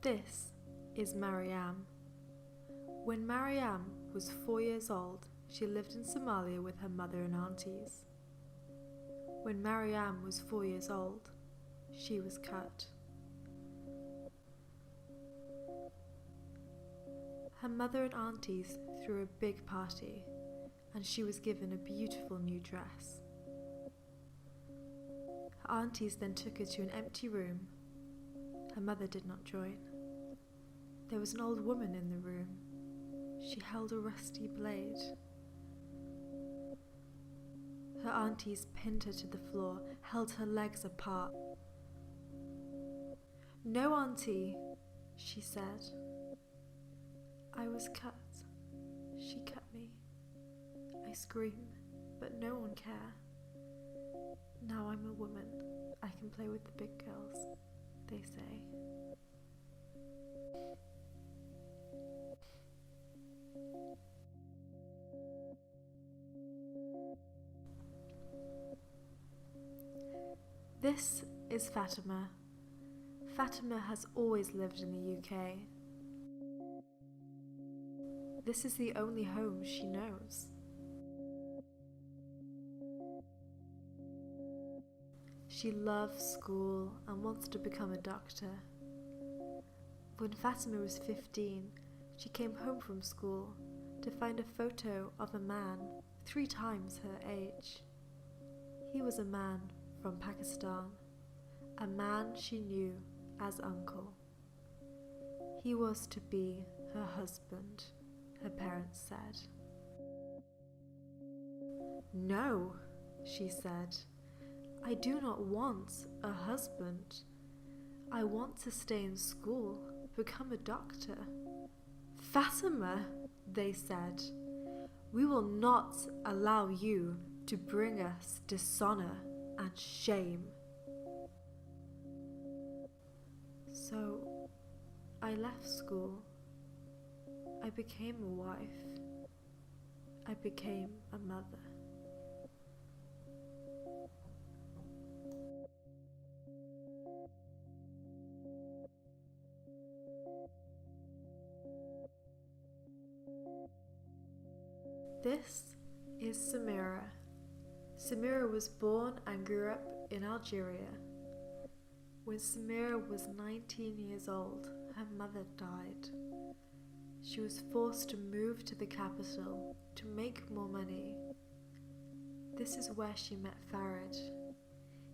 This is Mariam. When Mariam was 4 years old, she lived in Somalia with her mother and aunties. When Mariam was 4 years old, she was cut. Her mother and aunties threw a big party, and she was given a beautiful new dress. Her aunties then took her to an empty room. Her mother did not join. There was an old woman in the room. She held a rusty blade. Her aunties pinned her to the floor, held her legs apart. "No, auntie," she said. "I was cut. She cut me." I scream, but no one care. Now I'm a woman. I can play with the big girls, they say. This is Fatima. Fatima has always lived in the UK. This is the only home she knows. She loves school and wants to become a doctor. When Fatima was 15, she came home from school to find a photo of a man 3 times her age. He was a man from Pakistan, a man she knew as uncle. He was to be her husband, her parents said. "No," she said, "I do not want a husband. I want to stay in school, become a doctor." "Fatima," they said, "we will not allow you to bring us dishonor and shame." So I left school. I became a wife. I became a mother. This is Samira. Samira was born and grew up in Algeria. When Samira was 19 years old, her mother died. She was forced to move to the capital to make more money. This is where she met Farid.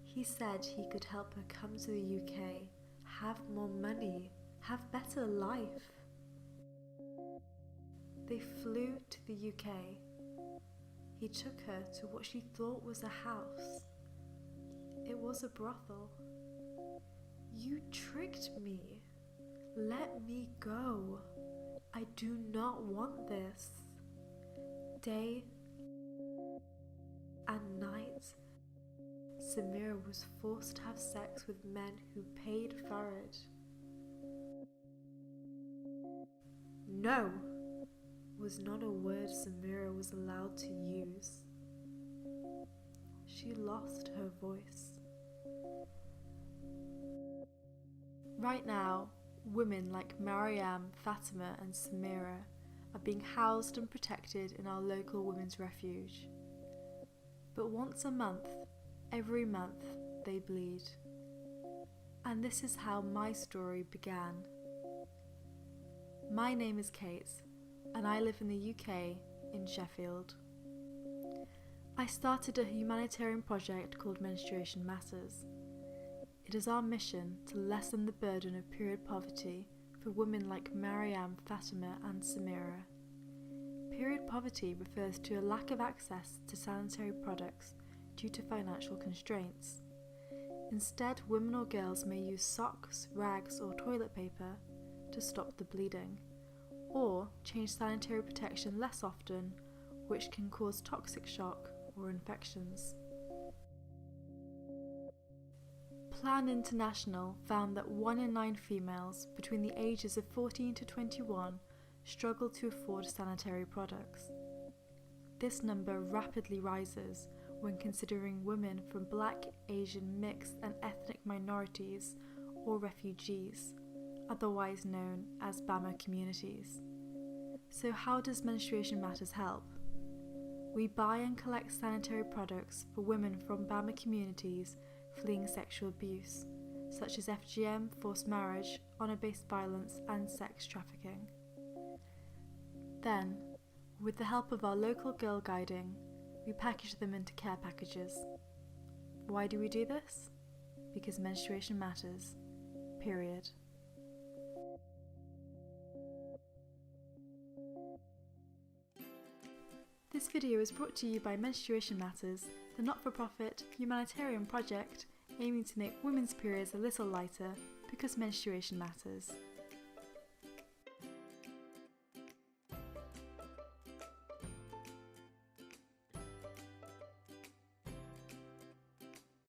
He said he could help her come to the UK, have more money, have better life. They flew to the UK. He took her to what she thought was a house. It was a brothel. "You tricked me. Let me go. I do not want this." Day and night, Samira was forced to have sex with men who paid Farid. "No" was not a word Samira was allowed to use. She lost her voice. Right now, women like Mariam, Fatima and Samira are being housed and protected in our local women's refuge. But once a month, every month, they bleed. And this is how my story began. My name is Kate, and I live in the UK, in Sheffield. I started a humanitarian project called Menstruation Matters. It is our mission to lessen the burden of period poverty for women like Mariam, Fatima and Samira. Period poverty refers to a lack of access to sanitary products due to financial constraints. Instead, women or girls may use socks, rags or toilet paper to stop the bleeding, or change sanitary protection less often, which can cause toxic shock or infections. Plan International found that 1 in 9 females between the ages of 14 to 21 struggle to afford sanitary products. This number rapidly rises when considering women from Black, Asian, mixed and ethnic minorities or refugees, otherwise known as BAMA communities. So how does Menstruation Matters help? We buy and collect sanitary products for women from BAMA communities fleeing sexual abuse, such as FGM, forced marriage, honour-based violence and sex trafficking. Then, with the help of our local girl guiding, we package them into care packages. Why do we do this? Because menstruation matters. Period. This video is brought to you by Menstruation Matters, the not-for-profit humanitarian project aiming to make women's periods a little lighter because menstruation matters.